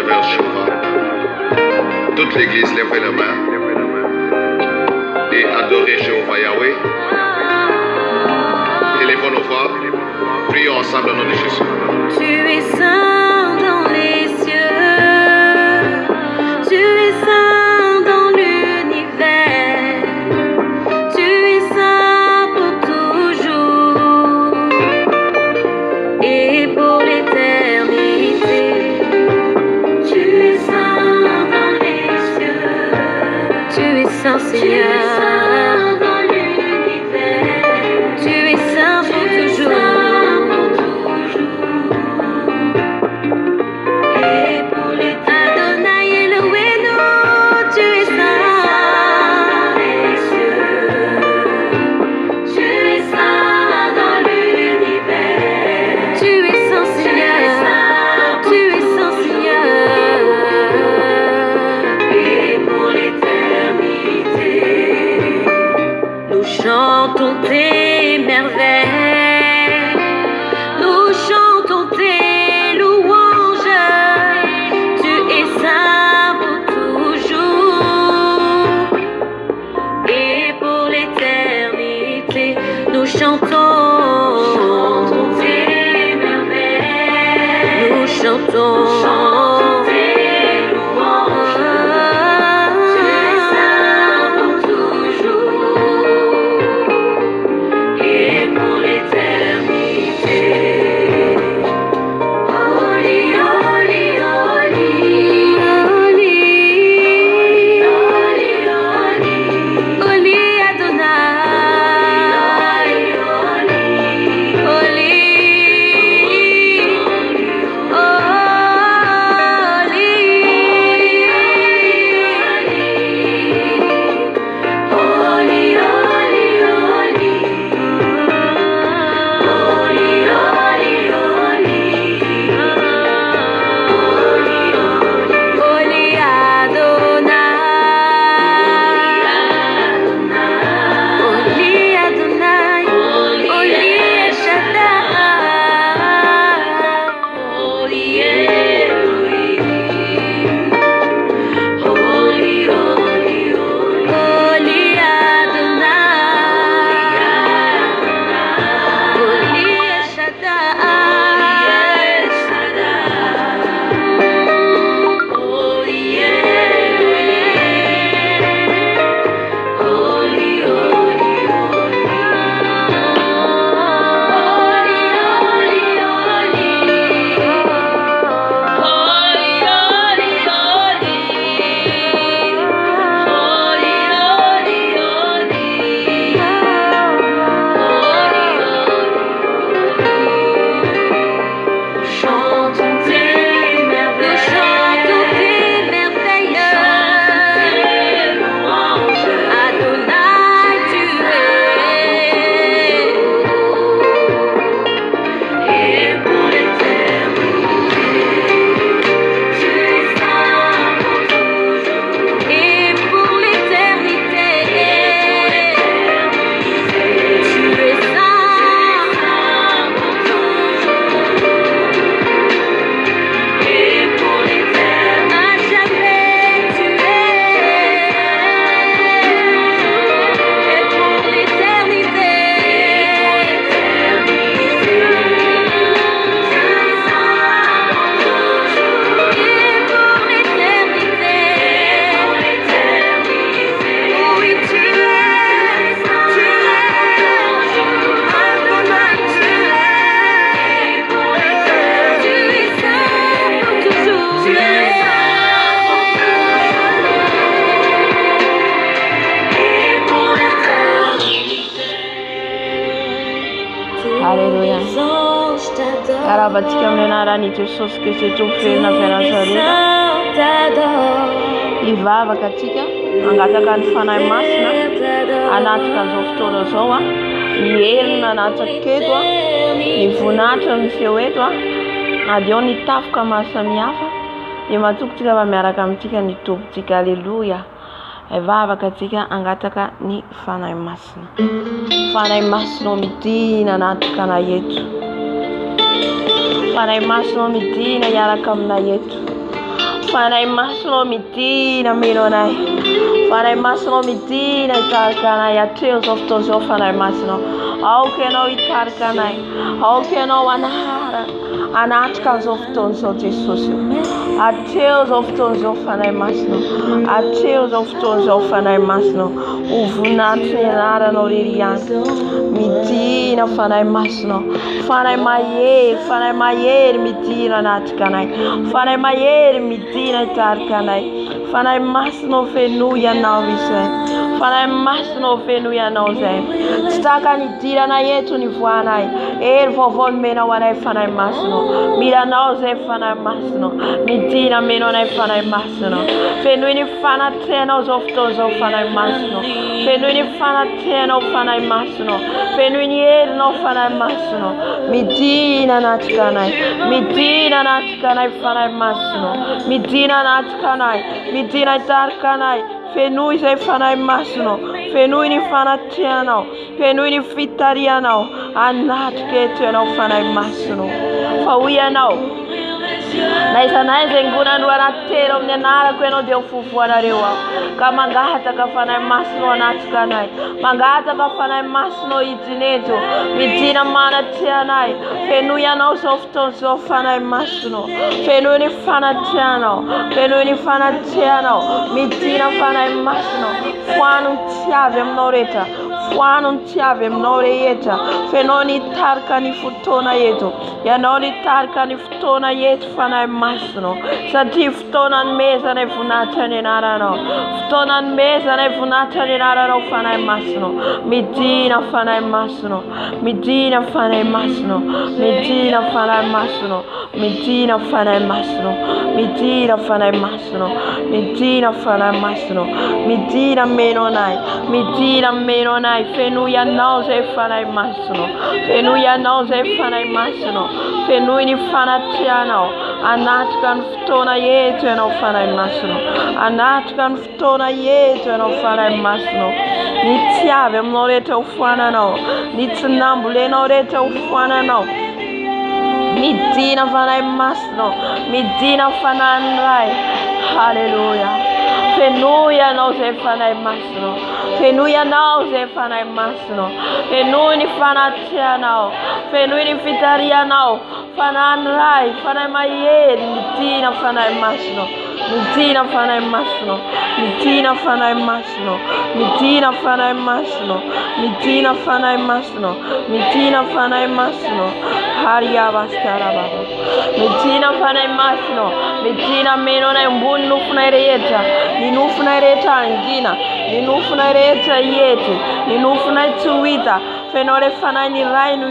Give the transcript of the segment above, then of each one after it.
vers Jéhovah. Toute l'église lève les mains et adorer Jéhovah Yahweh. Élevons nos voix, prions ensemble au nom de Jésus. Tu es saint dans les cieux, tu es saint dans l'univers, tu es saint pour toujours et pour l'éternité. Tu es saint dans les cieux, tu es saint Seigneur. Chantons tes merveilles, nous chantons tes louanges, tu es saint pour toujours et pour l'éternité. Nous chantons tes merveilles, nous chantons tes louanges. Alléluia. Arabatika menarani Jesús que se tufena penazarida. Ivavaka atika angataka ny fanahy masina anatika an'izao fotoana zao a mielina anatsaka eto a ny voninahitra ny feo eto a na dia ao ny tafoka maro samihafa dia matokitsika mba miaraka amintsika ny tombontsika. Aleluia. Ivavaka atika angataka ny fanahy masina. Fanahy masina midina anatika na eto. Fanahy masina midina hiaraka aminay eto. Fanahy masonao midina mino anay. Fanahy masonao midina hitarika anay hatreo zao fotoana zao. Fanahy masonao aoka ianao hitarika anay, aoka ianao anatrika an'izao fotoana zao Jesosy. Hatreo zao fotoana zao fanahy masonao, hatreo zao fotoana zao fanahy masonao. Ho voninahitry ny anaranao rery ihany. Midina fanahy masonao, fanahy mahery midina anatrika anay, fanahy mahery midina hitarika anay. Fanahy masonao fenoy ianao izay, fanahy masonao fenoy ianao izay. Tsy taka nidirana eto ny voanay, hery vaovao nomenao anay fanahy masonao. Milanao izay fanahy masonao, midina menao anay fanahy masonao. Fenoy ny fanatrehanao zao fotoana zao fanahy masonao, fenoy ny fanatrehanao fanahy masonao, fenoy ny herinao fanahy masonao. Midina anatrika anay, midina anatrika anay fanahy masonao, midina anatrika anay, midina hitarika anay. Fenoy izay fanahy masonao, fenoy ny fanatrehanao, fenoy ny fitarihanao. Anatrika eto ianao fanahy masonao. Fa hoy ianao naiza naiza ingonano anaty telo amin'ny anarako ianao dia ho fovoanareo aho. Ka mangataka fanahy masonao anatrika anay, mangataka fanahy masonao hidina eto, midina manatreha anay. Fenoy ianao zao fotoana zao fanahy masonao, fenoy ny fanatrehanao, fenoy ny fanatrehanao. Midina fanahy masonao, foano ny tiavy aminao rehetra, foano ny tiavy aminao rehetra. Fenao ny tarika ny fotoana eto, ianao ny tarika ny fotoana eto fanahy masonao. Satria fotoana ny mezana ny voninahitra ny anaranao, fotoana ny mezana ny voninahitra ny anaranao fanahy masonao. Midina fanahy masonao, midina fanahy masonao, midina fanahy masonao, midina fanahy masonao, midina fanahy masonao, midina fanahy masonao. Midina menao anay, midina menao anay. Fenoy ianao zay fanahy masonao, fenoy ianao zay fanahy masonao, fenoy ny fanatrehanao. Anatrika ny fotoana eto ianao fanahy masonao, anatrika ny fotoana eto ianao fanahy masonao. Ny tiavy aminao rehetra ho foananao, ny tsy nambolenao rehetra ho foananao. Midina fanahy masonao, midina fanahy ny ray. Halleluja. Fenoy ianao zay fanahy masonao, fenoy ianao zay fanahy masonao. Fenoy ny fanatrehanao, fenoy ny fitarihanao. Fanahy ny ray, fanahy mahery. Midina fanahy masonao, midina fanahy masonao, midina fanahy masonao, midina fanahy masonao, midina fanahy masonao, midina fanahy masonao. Hariabaskarababa. Midina fanahy masonao, midina menao anay ambony nofonay rehetra, ny nofonay rehetra angina, ny nofonay rehetra hety, ny nofonay tsy ho hita. Fenao le fanahy ny ray no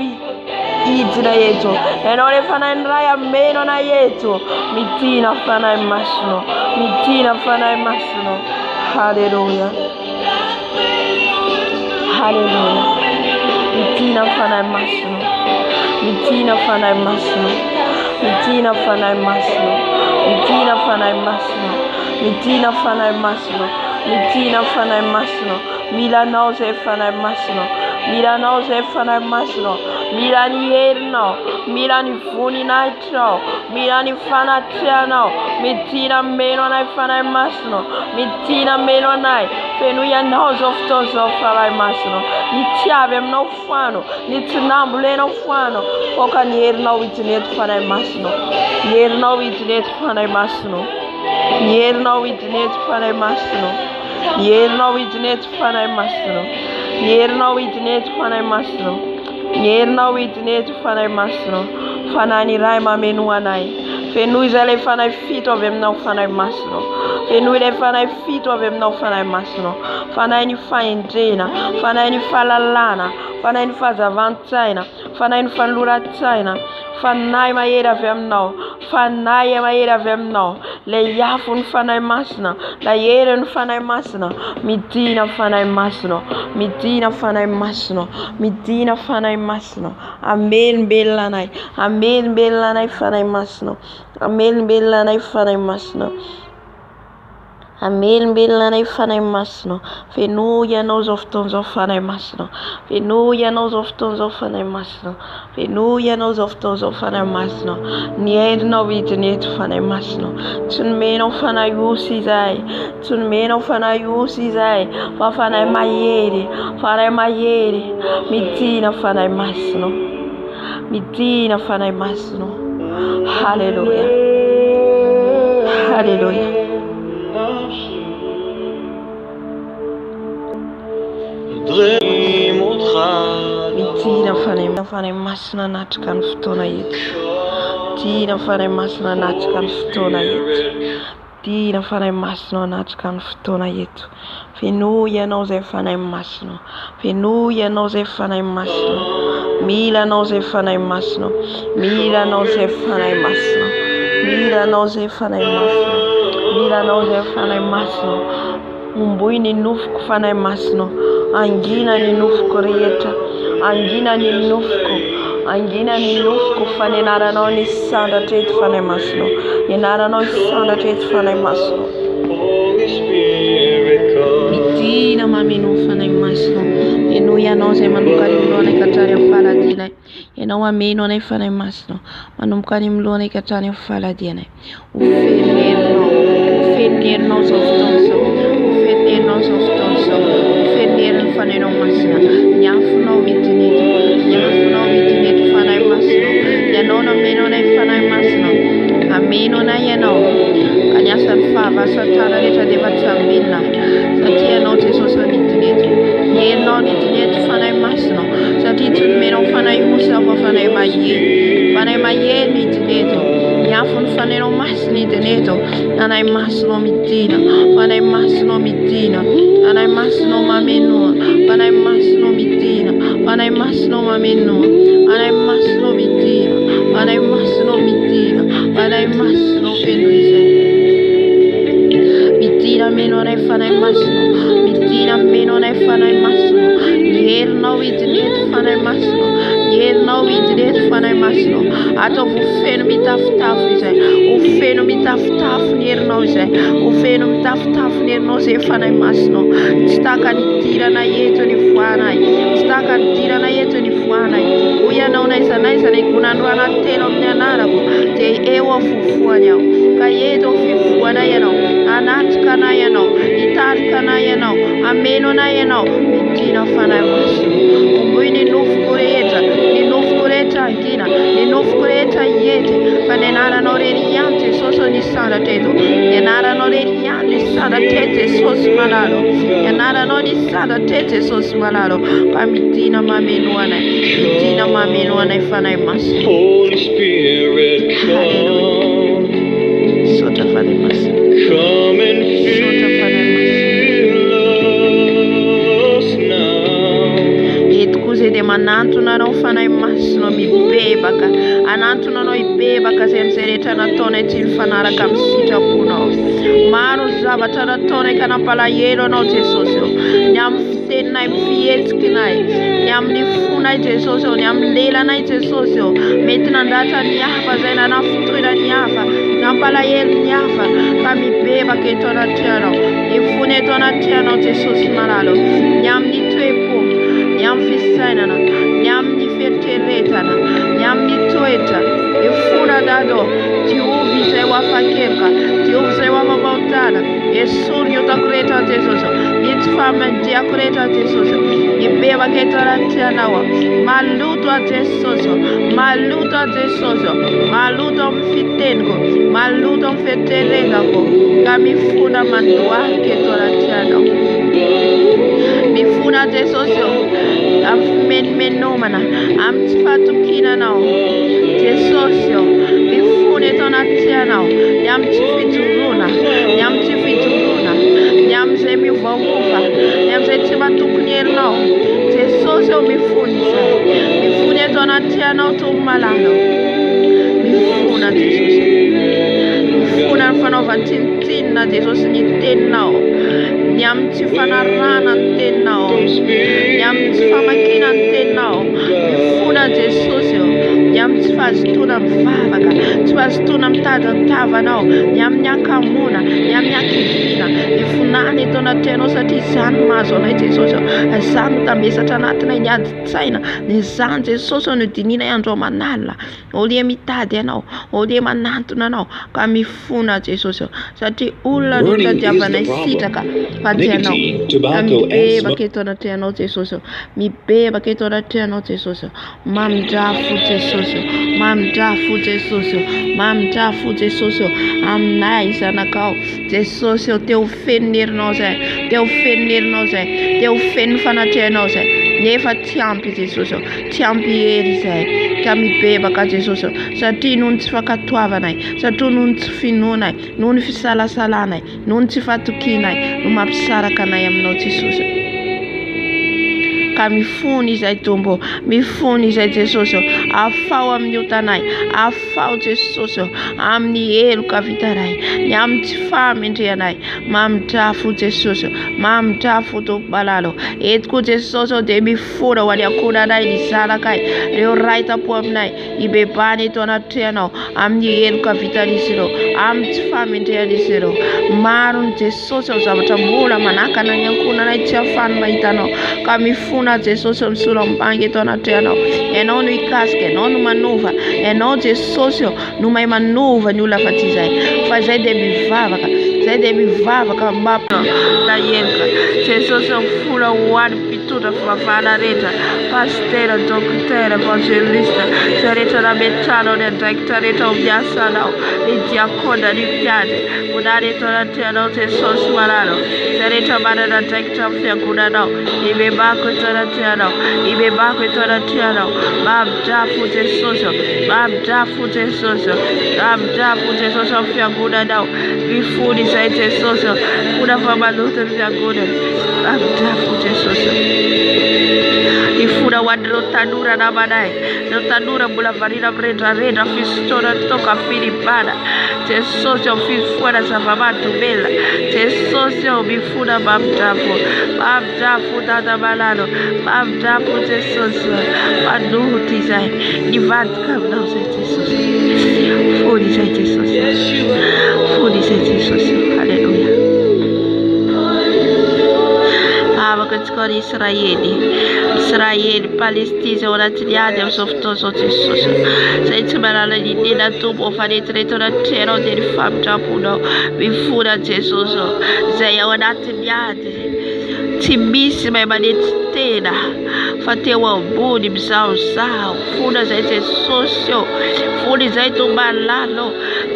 hidina eto, ianao le fanahy ny ray ameno anay eto. Midina fanahy masonao, midina fanahy masonao. Halleluja, halleluja. Midina fanahy masonao, midina fanahy masonao, midina fanahy masonao, midina fanahy masonao, midina fanahy masonao, midina fanahy masonao. Milanao zay fanahy masonao, milanao zay fanahy masonao. Mila ny herinao, mila ny voninahitrinao, mila ny fanatrehanao. Midina menao anay fanahy masonao, midina menao anay. Fenoy ianao zao fotoana zao fanahy masonao. Ny tiavy aminao foano, ny tsy nambolenao foano. Foka ny herinao hidina eto fanahy masonao, ny herinao hidina eto fanahy masonao, ny herinao hidina eto fanahy masonao, ny herinao hidina eto fanahy masonao, ny herinao hidina eto fanahy masonao, ny herinao hidina eto fanahy masonao. Fanahy ny ray mameno anay. Fenoy izay ilay fanahy fito avy aminao fanahy masonao, fenoy ilay fanahy fito avy aminao fanahy masonao. Fanahy ny fahendrena, fanahy ny fahalalana, fanahy ny fahazavantsaina, fanahy ny fanoloran-tsaina. Fanahy mahery avy aminao, fanahy mahery avy aminao. Lay afo ny fanahy masina, lay hery ny fanahy masina. Midina fanahy masina, midina fanahy masina, midina fanahy masina. Amelombelona anay, amelombelona anay fanahy masina, amelombelona anay fanahy masina. Amelombelona anay fanahy masinao. Fenoy ianao zao fotoana zao fanahy masinao. Fenoy ianao zao fotoana zao fanahy masinao. Fenoy ianao zao fotoana zao fanahy masinao. Ny endrinao hidinety fanahy masinao. Tsy nomenao fanahy osy izahay. Tsy nomenao fanahy osy izahay. Fa fanahy mahery. Fanahy mahery. Midina fanahy masinao. Midina fanahy masinao. Halleluja. Halleluja. Midina fanahy masina natrika ny fotoana eto. Midina fanahy masina natrika ny fotoana eto. Midina fanahy masina natrika ny fotoana eto. Fenoy ianao zay fanahy masinao. Fenoy ianao zay fanahy masinao. Mila anao zay fanahy masinao. Mila anao zay fanahy masinao. Mila anao zay fanahy masinao. Mila anao zay fanahy masinao. Omboy ny nofoko fanahy masinao. Angina ny nofoko rehetra. Angina ny nofoko. Angina ny nofoko fa ny anaranao ny sandatra eto fanahy masinao. Ny anaranao sandatra eto fanahy masinao. Midina mameno fanahy masinao. Ianao ianao zay manomboka ny milohanay katrany amin'ny faladinay. Ianao ameno anay fanahy masinao. Manomboka ny milohanay katrany amin'ny faladianay. Ofenerinao. Ofenerinao zao fotoana zao. Ofenerinao zao fotoana zao. Ofenerinao fanahinao masina. Niafonao midinety. Niafonao midinety fanahy masinao. Ianao nameno anay fanahy masinao. Ameno anay ianao. Ka ny asan'ny fahavasatana rehetra dia efa tsy ambinina. Satria ianao Jesosy midinety. Herinao midinety fanahy masinao. Satria tsy nomenao fanahy osy fa fanahy mahery. Fanahy mahery midinety. Niafony fanahinao masina idinety. Fanahy masinao midina. Fanahy masinao midina. Fanahy masinao mamenoa. Fanahy masinao midina. Fanahy masinao mamenoa. Fanahy masinao midina. Fanahy masinao midina. Fanahy masinao fenoizay. Midina meno anay fanahy masinao. Midina meno anay fanahy masinao. Herinao idinety fanahy masinao. Herinao idinety fanahy masinao. Ataovy ofeno mitafitafo izay. Ofeno mitafitafo ny herinao izay. Ofeno mitafitafo ny herinao zay fanahy masinao. Tsy taka ny dirana eto ny voanay. Tsy taka ny dirana eto ny voanay. O ianao naiza naiza ny gonandroana telo amin'ny anarako dia eo afovoany aho. Ka eto fivoana ianao. Anatrika anay ianao. Hitarika anay ianao. Ameno anay ianao. Midina fanahy masinao. Omboy ny nofoko rehetra. Ny nofoko rehetra angina. Ny nofoko rehetra hiety. Fa ny anaranao rery ihany Jesosy ny sandatra eto. Ny anaranao rery ihany ny sandatra eto Jesosy malalo. Ny anaranao ny sandatra eto Jesosy malalo. Ka midina mameno anay. Midina mameno anay fanahy masinao. Holy Spirit, come. Sotra fanahy masinao. Come and Sotra fanahy masinao. fill us now. Eto koa zay dia manantona anao fanahy masinao mibebaka. Anantona anao hibebaka zay amin'izay rehetra nataonay tsy mifanaraka amin'ny sitraponao. Maro ny zavatra nataonay ka nampalahelo anao Jesosy. Ny amin'ny fiteninay, amin'ny fihetsikinay, ny amin'ny fonay Jesosy, ny amin'ny lelanay Jesosy. Mety nandatra ny hafa zay nanafotoina ny hafa. Nampalahelo ny hafa ka mibebaka eto anaty anao. Mifony eto anaty anao Jesosy malalo. Ny amin'ny toe-po, ny amin'ny fisainana, ny amin'ny fieritreretana, ny amin'ny toetra. Mifona dado. Diovy izay ho afa-keloka. Diovy izay ho afa-baotana. Esoriny eto rehetra Jesosy. Itsy famandiako rehetra Jesosy. Mibebaka eto anaty anao. Maloto a Jesosy. Maloto a Jesosy. Maloto amin'ny fiteniko. Maloto amin'ny fieritreretako. Ka mifona mandoarika eto anaty anao. Mifuna Jesosy amin'ny menomana, amin'ny tsy fahatokinanao. Jesosy mifuna eto anaty anao. Ny amin'ny tsy fijoroana, ny amin'ny tsy fijoroana, ny amin'izay miovaova, ny amin'izay tsy matokony herinao. Jesosy mifuna izay. Mifuna eto anaty anao tomo malalo. Mifuna Jesosy. Mifuna ny fanaovan-tsinitsinina Jesosy ny teninao. Ny amin'ny tsy fanarana ny teninao. Ny amin'ny tsy famakina ny teninao. Mifuna Mifuna Jesosy nyam tsy fazotona mivavaka tsy fazotona mitadantava anao nyam nyakamona nyam nyakivina ifonany eto anatinao satria izany mahazo anay Jesosy izany mitambesatra anatinay ny adi-tsaina izany Jesosy no dinina andro manalina olie mitady anao olie manantona anao ka mifuna Jesosy satria olona no tadiavanay sitraka fatianao mibebaka eto anatinao Jesosy mibebaka eto anatinao Jesosy mamindra-fo Jesosy mamindra-fo Jesosy mamindra-fo Jesosy aminay zanakao Jesosy teo fenerinao zay teo fenerinao zay teo fen'ny fanatrianao zay nefa tiampy Jesosy tiampy hery zay ka mibebaka Jesosy satria noho ny tsy fankatoavanay satria noho ny tsy finoanay noho ny fisalasalanay noho ny tsy fatokinay no mampisaraka anay aminao Jesosy ka mifony izay tombo mifony izay Jesosy afao amin'ny otanay afao Jesosy amin'ny heloka vitaray ny amin'ny tsy fahamendreanay mamindra-fo Jesosy mamindra-fo tombalalo eto koa Jesosy dia mifona ho any akonanay ny zanakay ireo raitapo aminay ibebany eto anatrianao amin'ny heloka vitalisy ireo amin'ny tsy fahamendrean'izy ireo maro ny Jesosy ao zavatra mbola manakana ny ankonanay tsy ahafahany mahitanao ka mifona Jesosy misolo ambangy eto anatrianao ianao no ikasika ianao no manova ianao Jesosy no mahay manova ny olona afa-tsy izay fa izay dia mivavaka zay dia mivavaka na heloka Jesosy mifola ho any mpitondra fivavahana rehetra pastera dokotera evangelista izay rehetra rametrano ny andraikitra rehetra ho miasa anao ny diakona ny mpiady monary eto anatrianao Jesosy malalo izay rehetra manana andraikitra amin'ny fiangonanao ibebako eto anatrianao ibebako eto anatrianao mamindra-fo Jesosy mamindra-fo Jesosy mamindra-fo Jesosy amin'ny fiangonanao mifony izay Jesosy fona famaloto ny fiangonana mamindra-fo Jesosy ifuna ho an'ireo tanora namanay ireo tanora mbola varina mirendrarendra fisotroana toka filipana Jesosy ao fifoana zava-mahadomelina Jesosy ao mifuna mamindra-fo dada malalo mamindra-fo Jesosy manoty izay nivadika aminao zay Jesosy fony izay Jesosy fony izay Jesosy halleluja avaka ny Israely Palestina ao anatin'ny ady amin'izao fotoana izao Jesosy izay tsy manala ny nena tombo fanetireto anatrianao dia ny famindram-ponao mifona Jesosy izay ao anatin'ny ady tsy misy mahay manety tena fa teo ambony mizahozaho fona izay Jesosy fona izay tombalalo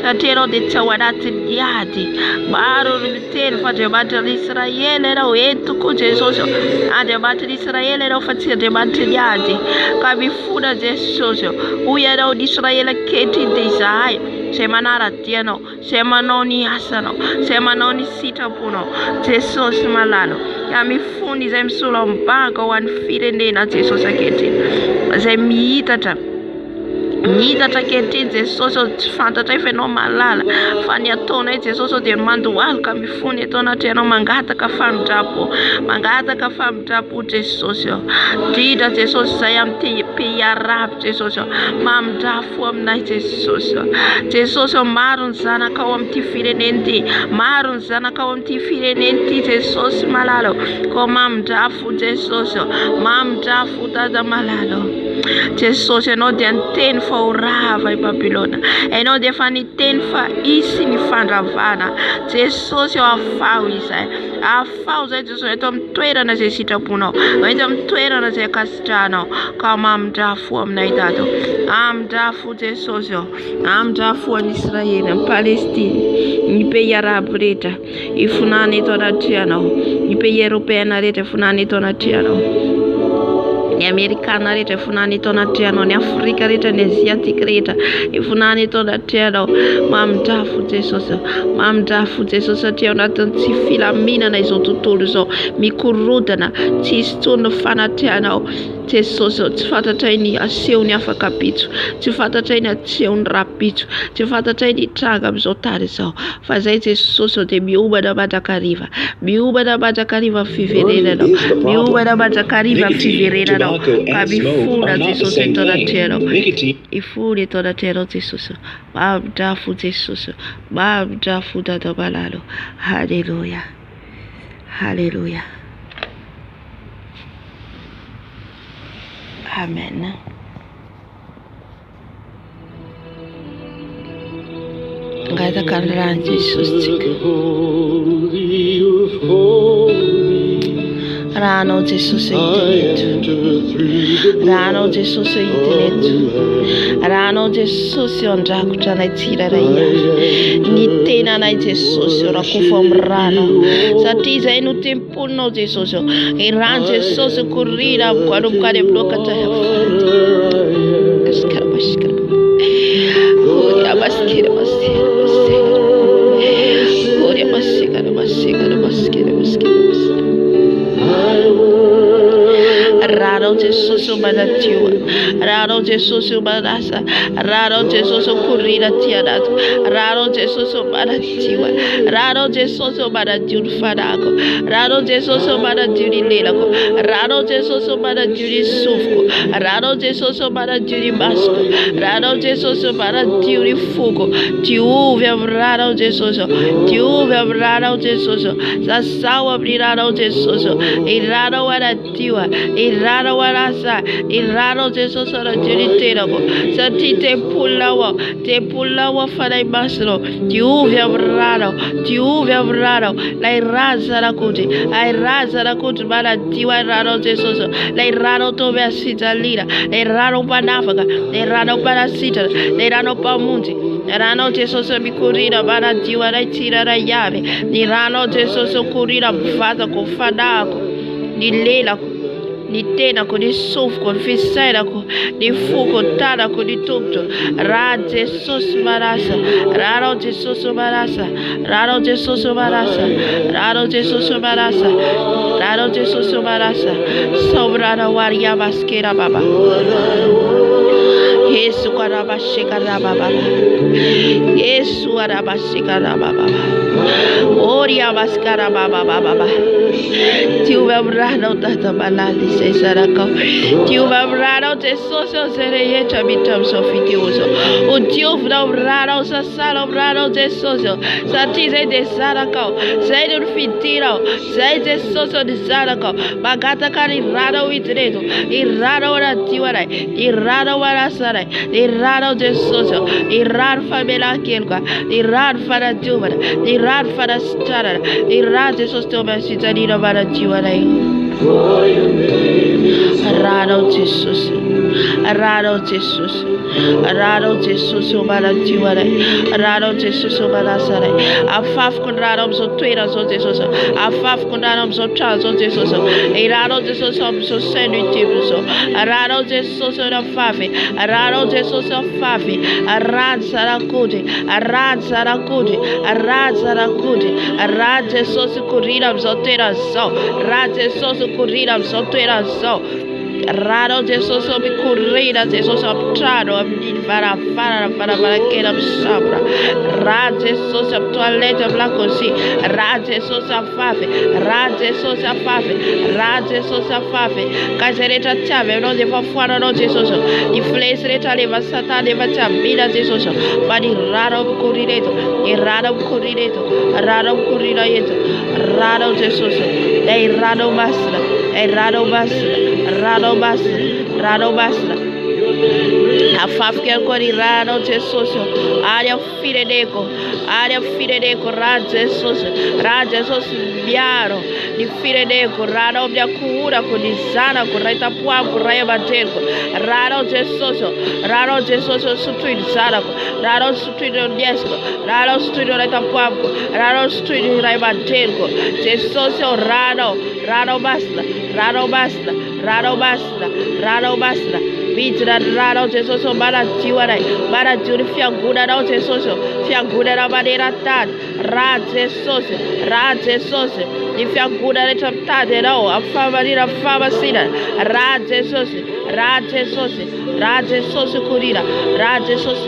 satria ianao dia tsy ao anatin'ny ady maro ny miteny fa Andriamanitra n'Israely ianao eto koa Jesosy Andriamanitra n'Israely ianao fa tsy Andriamanitra ny ady ka mifona Jesosy hoy ianao ny Israely ankehitriny dia izahay izay manara-dianao izay manao ny asanao izay manao ny sitraponao Jesosy malalo ka mifony izay misolo ambanga ho an'ny firenena Jesosy ankehitriny izay mihitatra ankehitriny Jesosy tsy fantatra fa ianao malala fa ny ataonay Jesosy dia mandohalo ka mifony eto anatrianao mangataka famindra-po Jesosy indrindra Jesosy izay amin'ny pays arabo Jesosy mamindra-fo aminay Jesosy maro ny zanakao amin'ity fireneny ity maro ny zanakao amin'ity fireneny ity Jesosy malalo ko mamindra-fo Jesosy mamindra-fo dada malalo Jesosy ianao dia niteny fa ho rava i Babilôna ianao dia efa niteny fa hisy ny fandravana Jesosy afao izay afao zay Jesosy eto amin'ny toerana izay sitraponao eto amin'ny toerana izay akasitranao ka mamindra-fo aminay dato amindra-fo Jesosy amindra-fo an'i Israely amin'ny Palestine ny pays arabo rehetra ifonany eto anatrianao ny pays européenne rehetra ifonany eto anatrianao ny Amerikana rehetra ifonany eto anatrianao ny Afrika rehetra ny Aziatika rehetra ifonany eto anatrianao mamindra-fo Jesosy satria ao anatin'ny tsy filaminana izao tontolo izao mikorodana tsy hisy tsony ny fanatrianao Jesosy tsy fantatray ny aseho ny afaka pitso tsy fantatray ny aseho ny rapitso tsy fantatray ny tranga amin'izao tany izao fa zay Jesosy dia miomana mandrakariva fiverenanao miomana mandrakariva fiverenanao tobacco and smoke are not the same thing. Nicotine. Ifuri toda tero Jesus. Babda fu Jesus. Babda fu da balalo. Hallelujah. Hallelujah. Amen. Ngada kanran Jesus. Rano Jesus internetu. Rano Jesus internetu. Rano Jesus ondrakuta na tiraraya. Ni tena na Jesus ora kufomrano. Satiza inu tempuno Jesus. Iran Jesus kurira kwadu kare bloka ta. Askar. Oria baskira baskira. Oria baskira. Raro Jesus badatiu, raro Jesus badasa, raro Jesus kurira tiadato, raro Jesus badatiwa, raro Jesus badatiu fadago, raro Jesus badatiu lelako, raro Jesus badatiu sufko, raro Jesus badatiu basko, raro Jesus badatiu fuko, tiuve raro Jesus, raro Jesus, sasawa raro Jesus, iraro badatiwa, iraro warasa, iraro Jesus ora tiriterago, satite pulawa fara basro, tiuve raro, la iraza rakuti, bala tiwa raro Jesus, la iraro tobe asita lira, la iraro panafaga, la iraro parasita, la iraro pamunti, rano Jesus bikurira bala tiwa la tira la yave, ni rano Jesus kurira bufata kufadako, ni lela ni tena ko ni sufko ni fisaira ko ni fuko tada ko ni tukto ra Jesus marasa raro Jesus marasa sobrara waria baskera baba Yesu karabashika baba Yesu arabashika baba Oria baskara baba Tiuva brano tata balali sesarako Tiuva brano te soso sereyecha bitam sofitioso O tiuvra brano sasalo brano te soso Satize de sarako Sei de fitiro Sei de soso de sarako Bagata kari raro itreto Irraro ora tiwara Irraro ora sara Irraro de soso Irrar famela kielka Irrar fara tubara Irrar fara stara Irrar de sosto mesitadino bara tiwara Raro Jesus bara tiwara Raro Jesus bara sara Afaf kun raro so twera so Jesus Afaf kun raro so tra so Jesus Raro Jesus so senutivo so Raro Jesus na fafe Raro Jesus fafe Arad sarakude Arad Jesus kurira so twera so Rad Jesus kurira so twera so Raro Jesus mi kurira Jesus aptrano para kera sabra Rad Jesus toilette blanco si Rad Jesus fafe Casereta chave non deva fare no Jesus I flesh reta leva satane va chambina Jesus Fadi raro kurireto Raro Jesus dei raro basta Afaf que alcori rano Jesus área firedeco Jesus biaro di firedeco rano bia cura con isana con raita puam con raya baterco rano Jesus sutui sana rano sutui diesco rano sutui raita puam rano sutui raya baterco Jesus rano basta Bitra raro Jesus bara tiuri fianguna no Jesus fianguna na maneira tad ra Jesus ni fianguna ne tade no afama ni afama sina ra Jesus kurira ra Jesus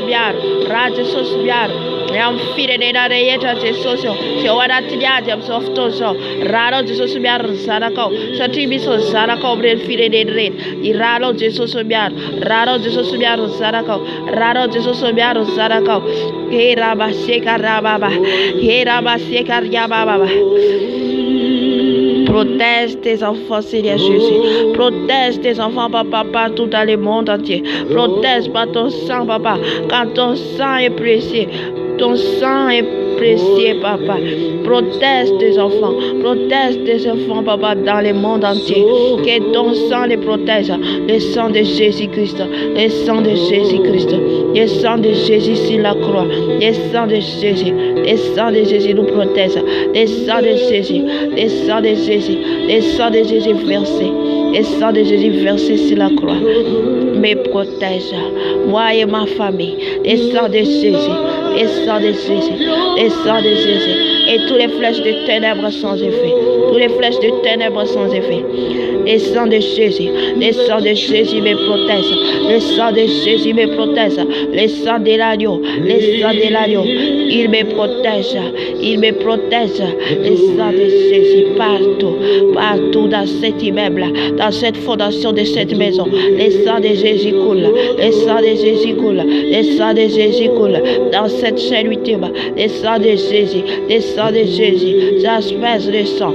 biaro Yam fire de da yeta Jesus se wada tidia jam softo so raro Jesus biar sarako so tibi so sarako bre fire de red iraro Jesus biar raro Jesus biar sarako raro Jesus biar sarako he raba sheka rababa he raba sheka yababa. Protège tes enfants, Seigneur Jésus. Protège tes enfants, papa, partout dans le monde entier. Protège par ton sang, papa, car ton sang est précieux. Ton sang est précieux, papa. Protège tes enfants. Protège tes enfants, papa, dans le monde entier. Que ton sang les protège. Le sang de Jésus-Christ. Le sang de Jésus-Christ. Le sang de Jésus sur la croix. Le sang de Jésus. Le sang de Jésus nous protège. Le sang de Jésus. Le sang de Jésus. Le sang de Jésus versé. Le sang de Jésus versé sur la croix me protège. Moi et ma famille. Le sang de Jésus. Le sang de Jésus. Le sang de Jésus. Et tous les flèches de ténèbres sans effet. Tous les flèches de ténèbres sans effet. Le sang de Jésus. Le sang de Jésus me protège. Le sang de Jésus me protège. Le sang de l'agneau. Le sang de l'agneau. Il me protège. Il me protège. Le sang de Jésus partout. Partout dans cet immeuble. Dans cette fondation de cette maison. Le sang de Jésus coule. Le sang de Jésus coule. Le sang de Jésus coule. Dans cette chaîne ultime. Le sang de Jésus. Le sang de Jésus. J'asperge le sang.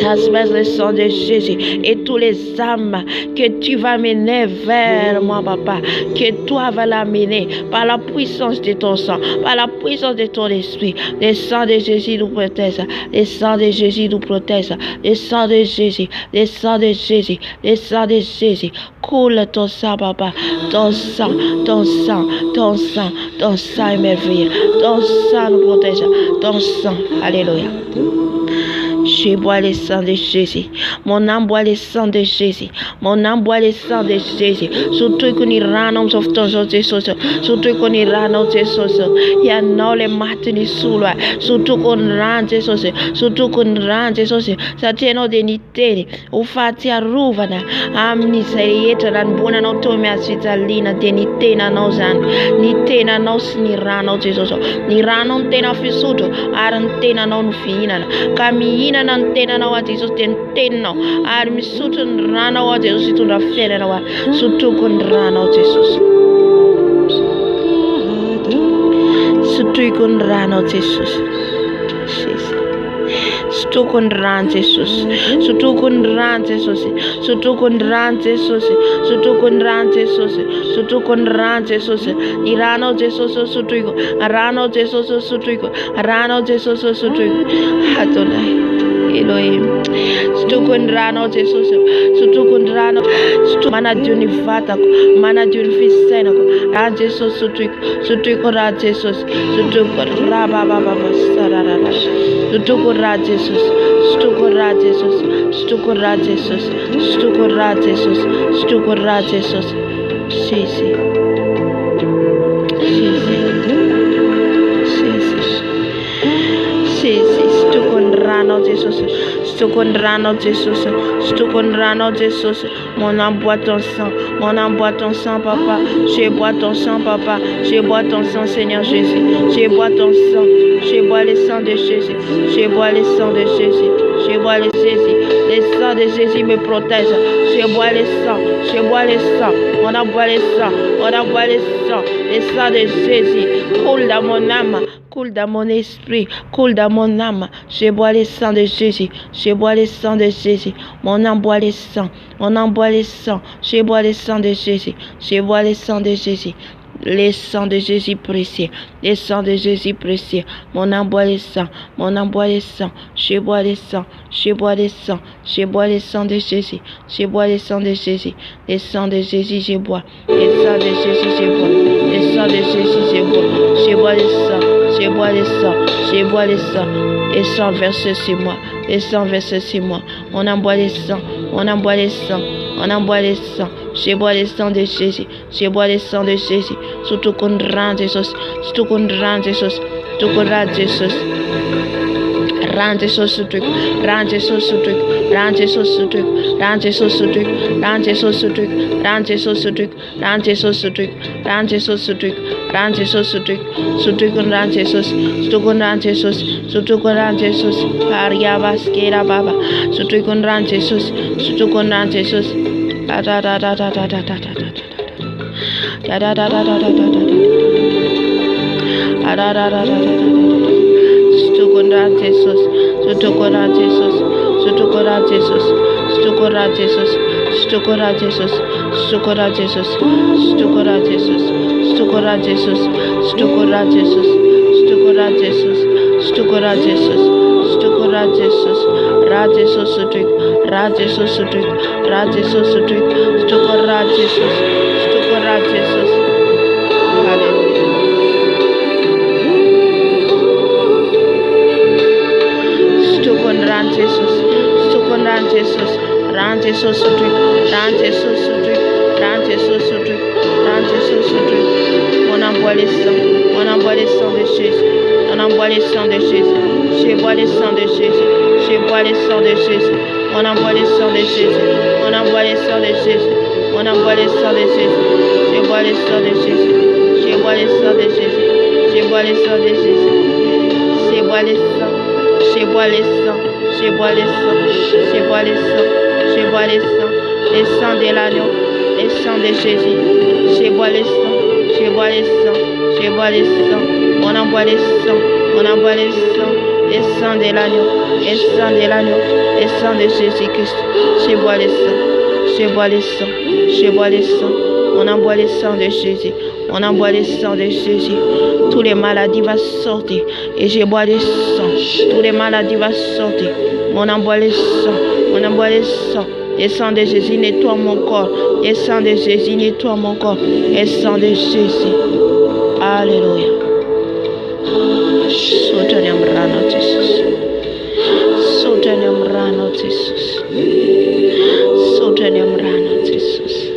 J'asperge le sang de Jésus. Et tous les âmes que tu vas mener vers moi, papa, que toi vas l'amener par la puissance de ton sang, par la puissance de ton esprit. Le sang de Jésus nous protège. Le sang de Jésus nous protège. Le sang de Jésus. Le sang de Jésus. Le sang de Jésus. Coule ton sang, papa. Ton sang, ton sang, ton sang, ton sang est merveilleux. Ton sang nous protège. Ton sang. Alléluia. Je bois le sang de Jésus. Mon âme boit le sang de Jésus. Mon âme boit le sang de Jésus. Surtout qu'on ira non sauf ton Jésus. Surtout qu'on ira non Jésus. Il y a non les matins sous loi. Surtout qu'on rend Jésus. Surtout qu'on rend Jésus. Ça tient nos dénités. Ou fatia rouvana. Amni serieta dan buona no tome asitalina denité na nosan. Ni tena nos ni rano Jésus. Ni rano tena fisuto. Arantena non fina. Caminha nan tena na wa Jesus tenteno ar mi sutun rana wa Jesus tu na fere na wa sutu kun rana wa Jesus sutu kun rana wa Jesus sutu kun rana Jesus sutu kun rana Jesus sutu kun rana Jesus sutu kun rana Jesus sutu kun rana Jesus irano Jesus sutu rana Jesus sutu rana Jesus sutu Adonai Elohim, stukun rano Jesus, stukun rano, mana juni vata, mana juni fisena ko, ran Jesus stukun ran Jesus, stukun raba baba sarara, stukun ran Jesus, stukun ran Jesus, stukun ran Jesus, stukun ran Jesus, stukun ran Jesus, sisi. Jesus, Stukondrano Jesus, Stukondrano Jesus, mon âme boit ton sang, mon âme boit ton sang, papa, je bois ton sang, papa, je bois ton sang, Seigneur Jésus, je bois ton sang, je bois le sang de Jésus, je bois le sang de Jésus, je bois le Jésus, le sang de Jésus me protège, je bois le sang, je bois le sang, on a boit le sang, on a boit le sang, le sang de Jésus coule dans mon âme. Coule dans mon esprit, coule dans mon âme. Je bois le sang de Jésus, je bois le sang de Jésus. Mon âme boit le sang, mon âme boit le sang. Je bois le sang de Jésus, je bois le sang de Jésus. Le sang de Jésus précieux, le sang de Jésus précieux. Mon âme boit le sang, mon âme boit le sang. Je bois le sang, je bois le sang, je bois le sang de Jésus, je bois le sang de Jésus. Le sang de Jésus, je bois. Le sang de Jésus, je bois. Le sang de Jésus, je bois. Je bois le sang. Je bois le sang, je bois le sang, et sang versé sur moi, et sang versé sur moi. On en boit le sang, on en boit le sang, on en boit le sang. Je bois le sang de Jésus, je bois le sang de Jésus. Surtout qu'on rend Jésus, surtout qu'on rend Jésus, surtout qu'on rend Jésus. Rend Jésus ce truc, rend Jésus ce truc, rend Jésus ce truc, rend Jésus ce truc, rend Jésus ce truc, rend Jésus ce truc, rend Jésus ce truc, rend Jésus ce truc, Ran Jesus sutukun ran Jesus sutukun ran Jesus sutukun ran Jesus Ariabas kera baba sutukun ran Jesus sutukun ran Jesus da da da da da da da da da da da da da da da Sutukoran Jesus, Sutukoran Jesus, Sutukoran Jesus, Sutukoran Jesus, Sutukoran Jesus, Sutukoran Jesus, Sutukoran Jesus, Sutukoran Jesus, Sutukoran Jesus, Sutukoran Jesus, Sutukoran Jesus, Sutukoran Jesus, Rajesus Sutuk, Rajesus Sutuk, Rajesus Sutuk, Sutukoran Jesus, Sutukoran Jesus. Hallelujah. Ran Jesus, Stukon ran Jesus, ran Jesus sutrik, ran Jesus sutrik, ran Jesus sutrik, ran Jesus sutrik. On envoie les sangs de Jésus, on envoie les sangs de Jésus, je bois les sangs de Jésus, je bois les sangs de Jésus, on envoie les sangs de Jésus, on envoie les sangs de Jésus, on envoie les sangs de Jésus, je bois les sangs de Jésus, je bois les sangs de Jésus, je bois les sangs de Jésus, je bois les sangs. Je bois les sangs, je bois les sangs, je bois les sangs, je bois les sangs, les sangs de l'agneau, les sangs de Jésus. Je bois les sangs, je bois les sangs, je bois les sangs. On envoie les sangs, on envoie les sangs, les sangs de l'agneau, les sangs de l'agneau, les sangs de Jésus-Christ. Je bois les sangs, je bois les sangs, je bois les sangs. On envoie les sangs de Jésus. On envoie les sangs de Jésus. Tous les maladies vont sortir. Et je bois les sangs. Tous les maladies vont sortir. On envoie les sangs. On envoie les sangs. Les sangs de Jésus nettoient mon corps. Les sangs de Jésus nettoient mon corps. Les sangs de Jésus. Alléluia. Soutenez-moi, Jesus. Soutenez-moi, Jesus. Soutenez-moi, Jesus.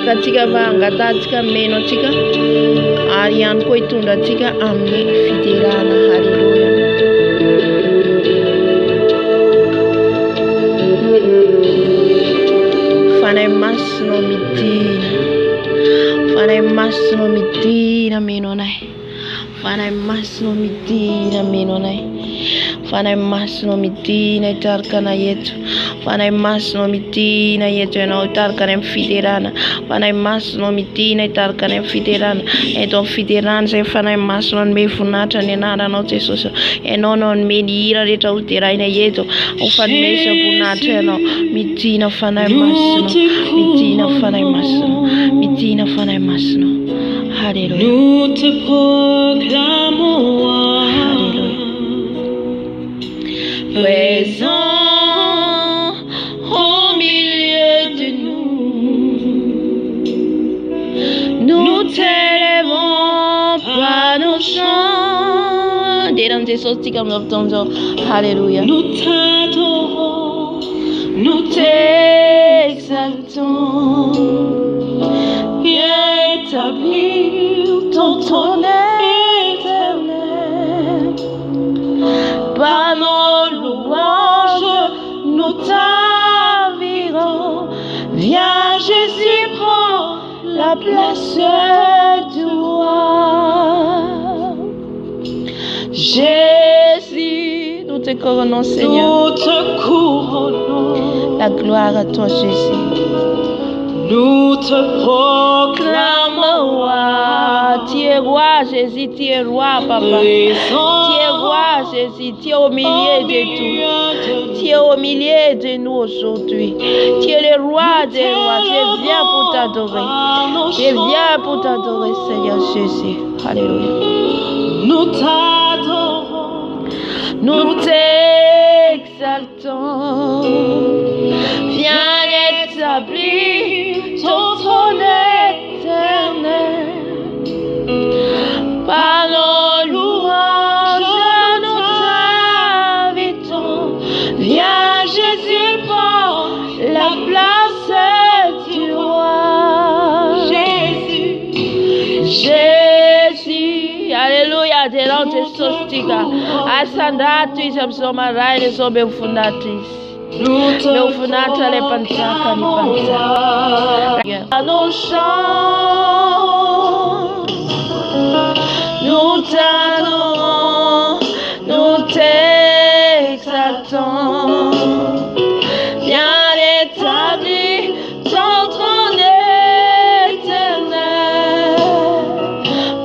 Katika vangatatika meno tika arian koitunda tika amni fitirana. Haleluya. Fana masno mitina, fana masno mitina meno nai, fana masno mitina meno nai, fana masno mitina tarkana yetu. Fanai masno mitina yetu na utarkana fitirana. Fanai masno mitina itarkana fitirana. Eto fitirana se fanai masno me funata ne nada no Jesus. Enono medira de tautiraina yetu. Ufan mesa punata no mitina fanai masno. Mitina fanai masno. Mitina fanai masno. Hallelujah. Nous te proclamons. Hallelujah. Présent au milieu de nous, nous t'élèvons par nos chants. Dérange sorti comme l'obtention. Alléluia. Nous t'adorons, Nous t'exaltons. Viens établir ton trône éternel. Par nos louanges, nous t'environs. Viens, Jésus, prends la place du roi. Jésus, nous te couronnons, Seigneur. nous te couronnons, La gloire à toi, Jésus. nous te proclamons. Roi, tu es roi, Jésus, tu es roi, papa. Tu es roi, Jésus, tu es au milieu de tout. Tu es au milieu de nous aujourd'hui. Tu es le roi des rois. Je viens pour t'adorer. Je viens pour t'adorer, Seigneur Jésus. Alléluia. Nous t'adorons, Nous t'exaltons. derante sostika. Asandatu isabsoma raile sobe ufundatis. Me ufunata le pansaka ni pansaka. À nos chants, nous t'adorons, nous t'exaltons. Bien établi ton trône éternel,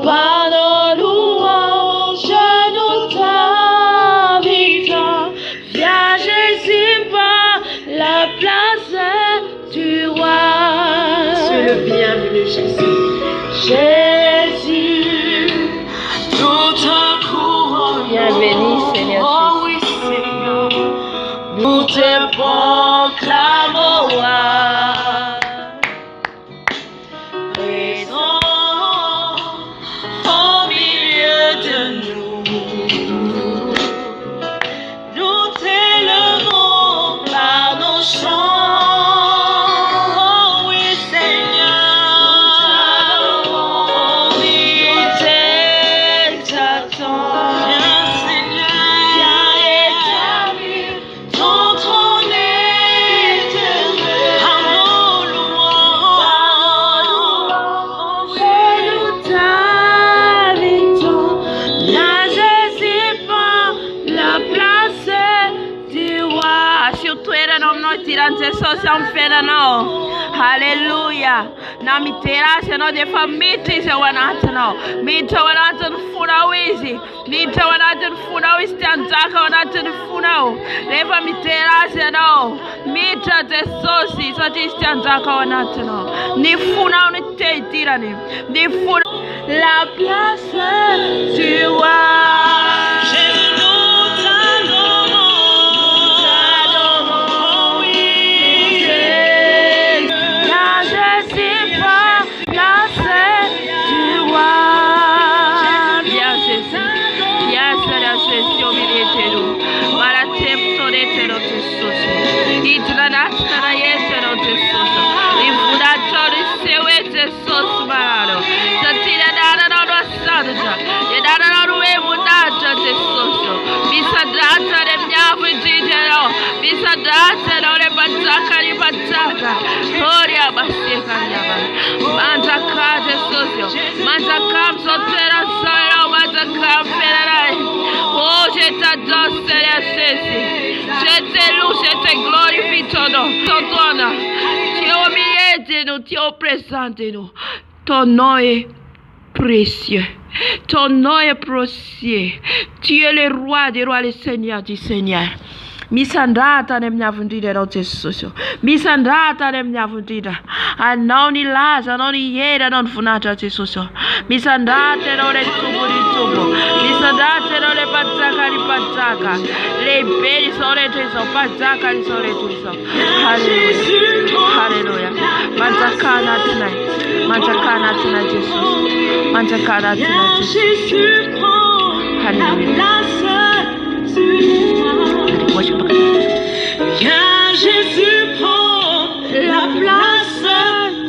par nos louanges nous t'invitons. Viens Jésus par la place du roi. Sois le bienvenu, Jésus. Jésus, Nous te couronnons. bienvenue Seigneur. Oh oui, Seigneur. Nous te proclamons roi. Présent au milieu de nous. Nous t'élevons par nos chants. Oh oui, Seigneur. Nous t'exaltons. Viens, Seigneur. établi Ton trône éternel. À nos louanges. nous t'invitons. Viens Jésus par la place du roi. Surtout era nom noi tiranze so siamo fenano. Hallelujah. Na mitera se no de famiti se wanata no. Mita wanata funa wizi. Mita wanata funa wizi tanzaka wanata funa. Leva mitera se no. Mita de sosi so ti tanzaka wanata no. Ni funa ni te tirani. Ni funa la place du roi. Jésus, nous t'adorons. Oh oui. Viens Jésus par la place du roi. Viens Jésus, viens Seigneur Jésus au milieu de nous. Voilà tes ftonete no te soso. Itranasta na yese no te soso. Ifudato di sewe te soso marano. Satira dana no no sadja. Ye dana no no emunata te soso. Bisadrata de mnyavu jitero. Bisadrata no le pataka ni pataka. Gloria baseka nyaba. Manzaka te soso. Manzaka msotera sayo. Manzaka mferarai. Oh, je t'adore Seigneur Jésus. Je te loue, je te glorifie ton nom. Ton nom. Tu es au milieu de nous, tu es au présent de nous. Ton nom est précieux. Ton nom est précieux. Tu es le roi des rois, le Seigneur du Seigneur. Misandata ne mnyavundida rote soso. Misandata ne mnyavundida. Anoni laza, anoni yeda non funata te soso. Misandate no le tubo di tubo. Misandate no le pataka di pataka. Le beli sole teso, pataka di sole teso. Hallelujah. Hallelujah. Manzakana tonight. Manzakana tonight Jesus. Manzakana tonight Jesus. Jésus prend la place du roi. Viens Jésus prend la place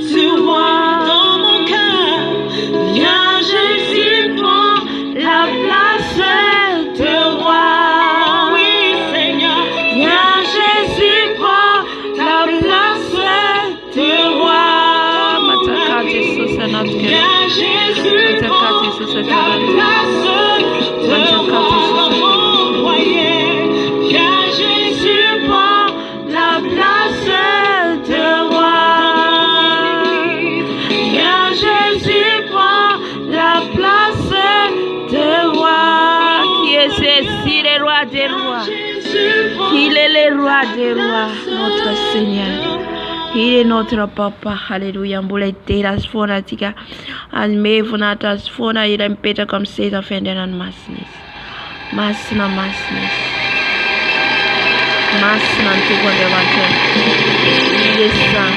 du roi dans mon cœur. Viens Jésus prend la place du roi. Oui Seigneur. Viens Jésus prend la place du roi. Mataka Jesus est notre cœur. Viens Jésus Mataka prend Jesus est la notre cœur. place du roi dans mon foyer. Viens Jésus prend La place de roi. Viens Jésus prend la place de roi. Qui est Jésus, le roi des rois? Il est le roi des rois, notre Seigneur. Il est notre papa. Alléluia. Mbule tera sfona tika. Alme funata sfona ira mpeta comme c'est à fin de nan masnis. Masna masnis. Masna antigo devant. Il est saint.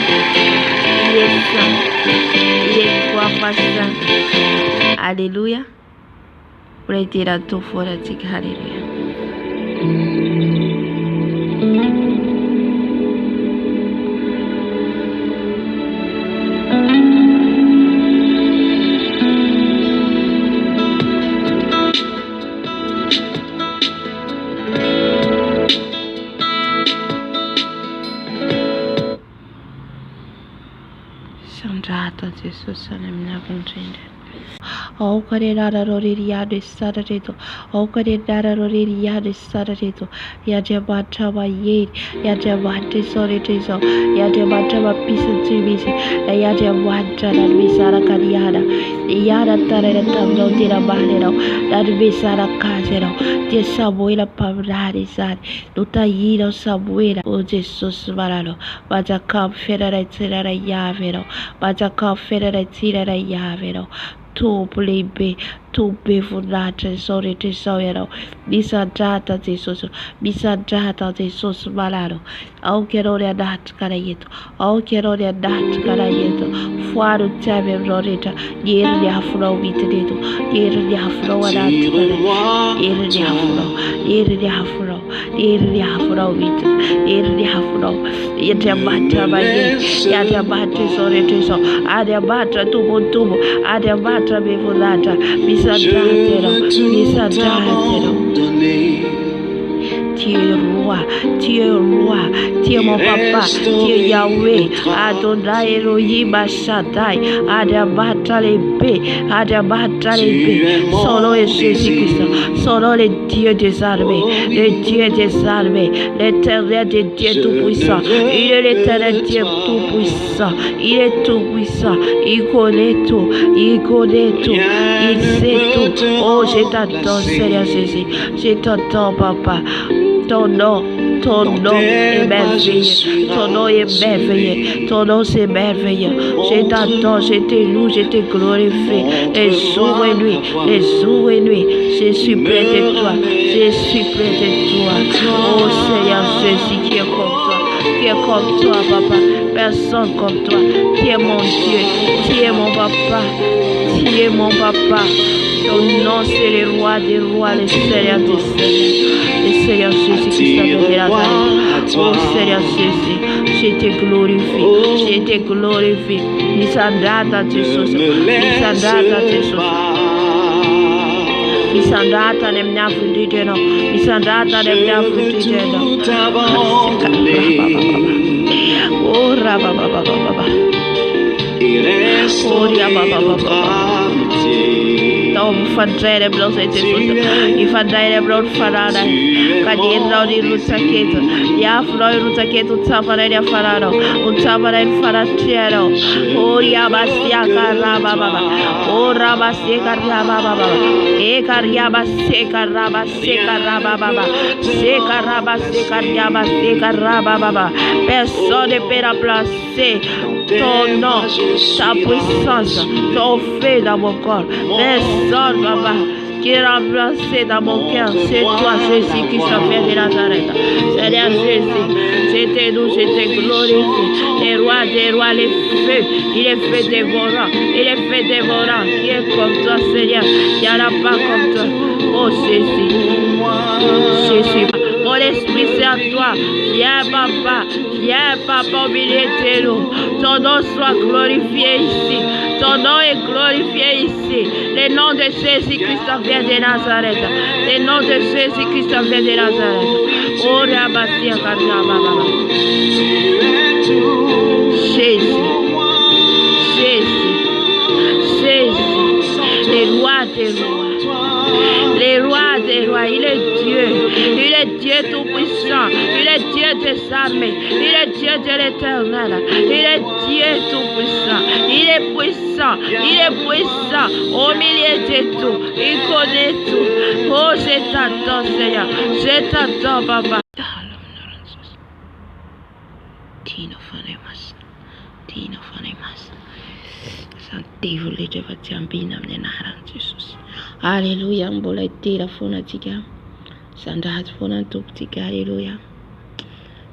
Il est saint. Il est trois fois saint. Alléluia. Mbule tera tout fora tika. Alléluia. Jesus anamnakunjinde. O karera roria de sarareto, o karera roria de sarareto, Yajabata by Yed, Yajabate soritezo, Yajabata by Pisatibisi, Yajabata and Visara Kadiada, Yada Tareta Tira Balero, that Visara Casero, the Sabuela Pavradisad, Luta Yido Sabuela, O Jesus Varado, Bajacab Federate Yavero, Bajacab Federate Yavero. Tu plebe, tu bevurate, sorry te soero, bisa data de sos, bisa data de sos valaro, au quero de dat carayeto, au quero de dat carayeto, fuaro teve rorita, yer de afro vitreto, yer de afro adat, yer de afro, yer de afro, yer de afro vit, yer de afro, yete bata baye, yete bate sorry te so, ade bata tubo, ade bata. Bevolata, Bisadatero, Tu es roi, mon papa, tu es Yahweh, Adonai Elohim Shaddai, Adabata les baies, solo est Jésus-Christ, solo le Dieu des armées, l'éternel des dieux tout-puissant, il est l'éternel Dieu tout-puissant, il est tout-puissant, il connaît tout, il sait tout. Oh, je t'adore, Seigneur Jésus, je t'adore, papa. Ton nom est merveilleux, ton nom est merveilleux, ton nom c'est merveilleux. Je t'adore, je te loue, je te glorifie. Les jours et nuits, je suis près de toi, Oh Seigneur Jésus qui est comme toi, papa, personne comme toi, qui est mon Dieu, qui est mon papa, Ton nom c'est le roi des rois, le Seigneur des seigneurs. Le Seigneur Jésus-Christ de Nazareth. Oh Seigneur Jésus, je te glorifie. Misandata Jesus. Misandata ne mnafunditeno. Oh rababa. Tom fadere blos et Jesus. Ifadere blot farada. Kadira di rutaketo. Ya floi rutaketo taparere farado. Utaparere faratiero. Oh yabasia karababa. Oh rabasia karababa. E kariabasia karababa. Se karababa. Personne ne peut remplacer ton nom, ta puissance, ton feu dans mon corps. Personne, papa, qui est remplacé dans mon cœur. C'est toi, Jésus, qui s'en fait de Nazareth. Seigneur Jésus, c'était nous, c'était glorifié. Les rois des rois, les feux, il est fait dévorant. Qui est comme toi, Seigneur. Il n'y en a pas comme toi. Oh Jésus. Oh l'Esprit, c'est à toi. Viens, papa, au milieu de nous. Ton nom soit glorifié ici. Ton nom est glorifié ici. Le nom de Jésus-Christ vient de Nazareth. Le nom de Jésus-Christ vient de Nazareth. Oh, Rabasia Karnababa. Jésus. Le roi des rois. Les rois des rois, il est Dieu tout-puissant, il est Dieu des armées, il est Dieu de l'éternel, il est Dieu tout-puissant, il est puissant, au milieu de tout, il connaît tout. Oh, je t'adore, Seigneur, je t'adore, papa. Tino fanemas. Santivo lege vatiambina mnenaran Jesus. Alléluia, mbola tira fona tika. Sandat fona tika, alléluia.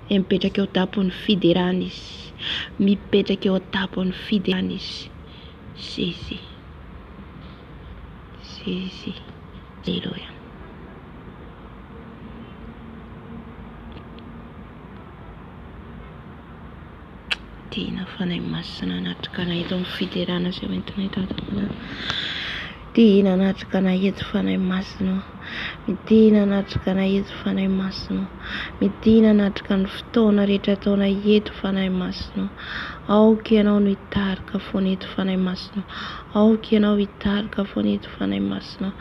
Empeta que eu tapon fideranis. Mi peta que eu tapon fideranis. Sim. Alléluia. Tina fana masana natkana idon fiderana se ventana tata. Tina natkana yet fana masno. midina anatrika na eto fanahy masonao, midina anatrika ny fotoana rehetra ataona eto fanahy masonao. Aoka ianao no hitarika foana eto fanahy masonao, aoka ianao hitarika foana eto fanahy masonao.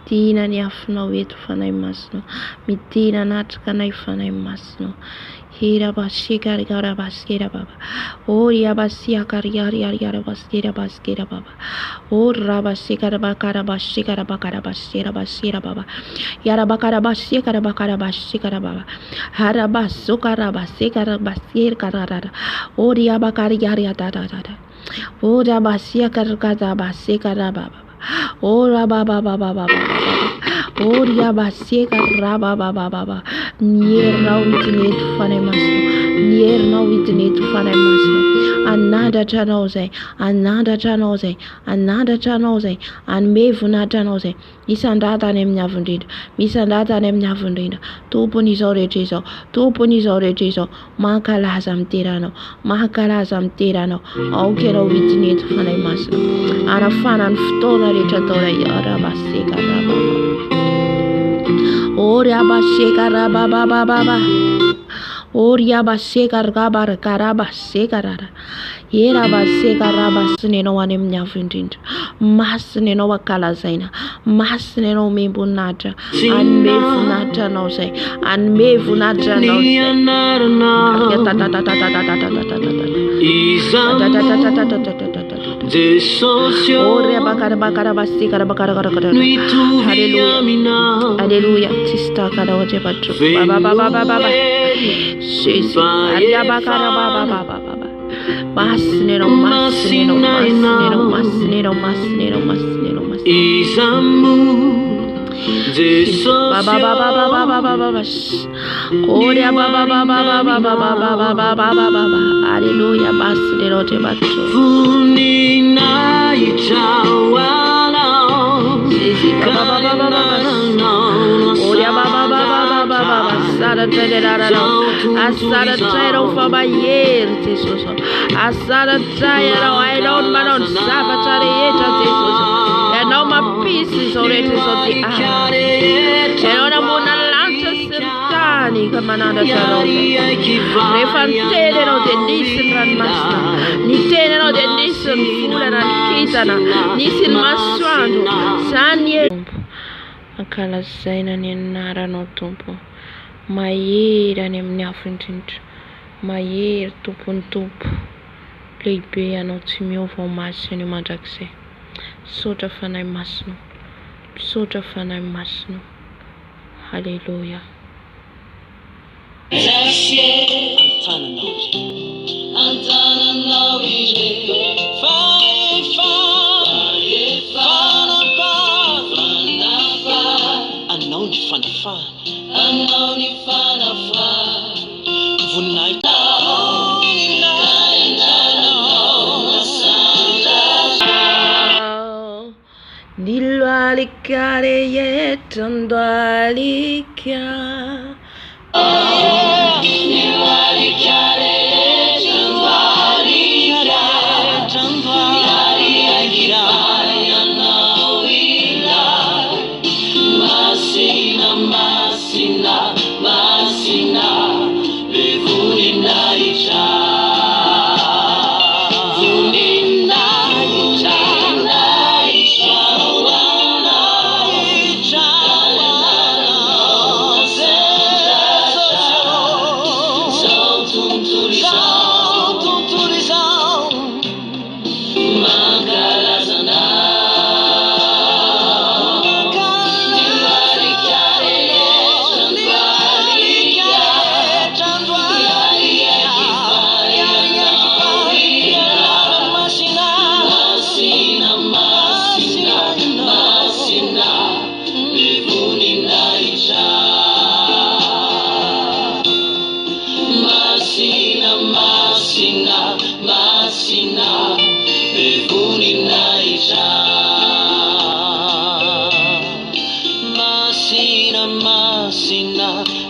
Dina ny afinao eto fanahy masonao, midina anatrika anay fanahy masonao. Hira basikara gara baskera baba, ori abasia kariari ariara baskera baskera baba, ora basikara bakara basikara bakara basera basera baba, yara bakara basikara bakara basikara baba, harabasukara basikara baskera karara, ori abakari yari adada, ora basia karkada basikara baba. Ora baba baba baba baba, ora basika raba baba baba, nierna witinetu fanay masno, nierna witinetu fanay masno. Ananda chanozay, ananda chanozay, ananda chanozay, anmevuna chanozay. Misandata any amin'ny avondrindra, misandata any amin'ny avondrindra. Tompony izao rehetra izao, tompony izao rehetra izao, mankalaza miteranao, mankalaza miteranao. Aoka ianao witinetu fanay masno. Anafana ny fotoana rehetra taona yara baseka raba. Ori abaseka raba baba baba. Ori abaseka raba karaba seka rara. Era baseka raba sinenao any amin'ny avondrindra. Masina ianao ankalazaina, masina ianao membonatra, anome vonatra anao zay, anome vonatra anao zay. Alléluia. Tista kada oje patro. Baba baba baba. Jesus. Aria bakara baba baba baba. Masnero masnero masnero masnero masnero masnero masnero. Isamu. Baba baba baba baba baba. Korea baba baba baba baba baba baba baba. Alléluia. Masnero oje patro. Funina ichawana. Baba baba baba. Korea baba baba baba. Asara trero fama yer Jesus. Asara trero I don't manon sabatare eta Jesus. And now my peace is already so the and on a mona lanta sentani kamanada trero. Refantene no de nisin ran masna. Nitene no de nisin fulana kitana. Nisin maswando. Sanye akala zaina ni nara no tumpo. Mahery any amin'ny avondrindra, mahery tompony tompo, lehibe anao tsy miova maso any mandrakizay. Misaotra fanahy masonao, misaotra fanahy masonao. Halleluja. Antananao ire, anao ny fanafana. Anao ny fanafa vonay Dilualikare yetandualika Dilualikare yetandualika anao ila masina masina masina bevunina icha vunina icha wana icha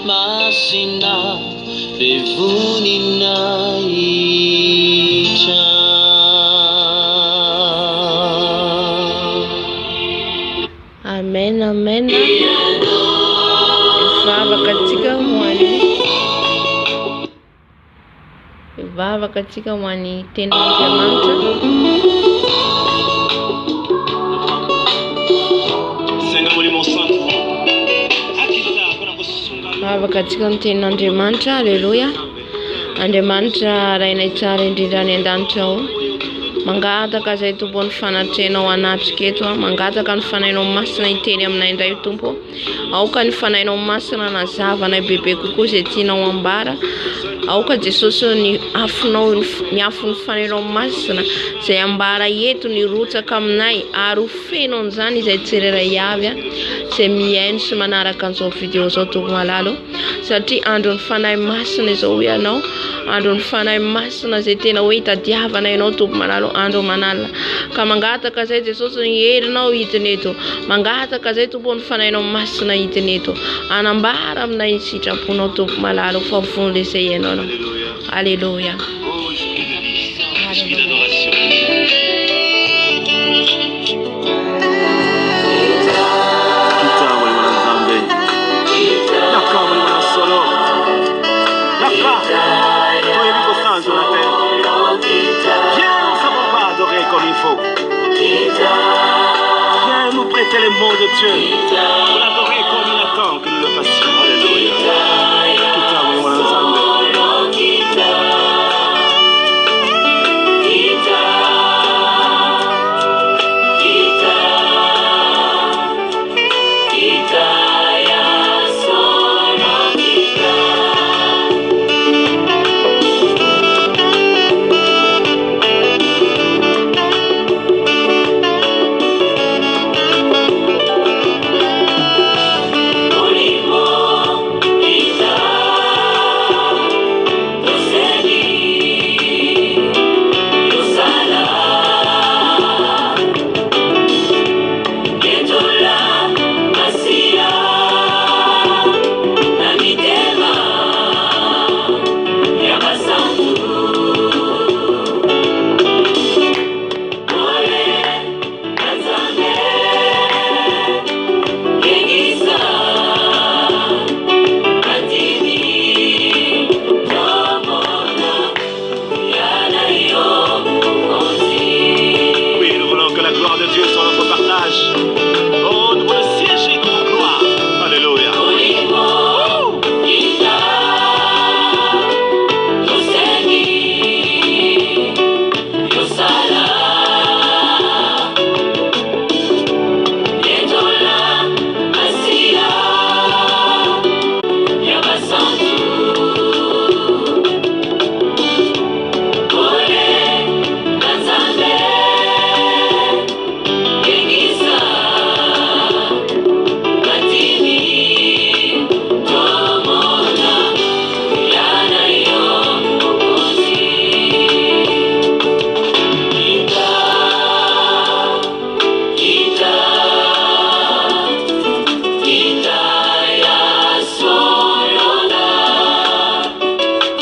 Masina bevunina icha. Amen, amen. Vavaka tsika ho an'ny tenin'Andriamanitra. Vavaka tsika ny tenin'Andriamanitra. Alleluia. Andriamanitra rainay tsara indrindra any an-danitra ao. Mangataka izay tompo ny fanatrenao anatrika eto, mangataka ny fanainao masina hiteny aminay indray tompo. Aoka ny fanainao masina nazavanay bebe kokoa izay tianao ambara. Aoka Jesosy ny afonao ny afony fanainao masina izay ambara eto ny rotsaka aminay ary ofenao an'izany izay tsereray avy izay mihaino sy manaraka an'izao video zao tompo malalo, satria andro ny fanahy masina izao ianao, andro ny fanahy masina izay tena hoe hitadiavana ianao tompo malalo, andro manalina. Ka mangataka izay Jesosy ny herinao hidiny eto, mangataka izay tompo ny fanainao masina hidiny eto, anambara aminay ny sitraponao tompo malalo fa vonle izay ianao. Alléluia. Comme il faut. Viens nous prêter les mots de Dieu pour l'adorer comme il attend que nous le fassions.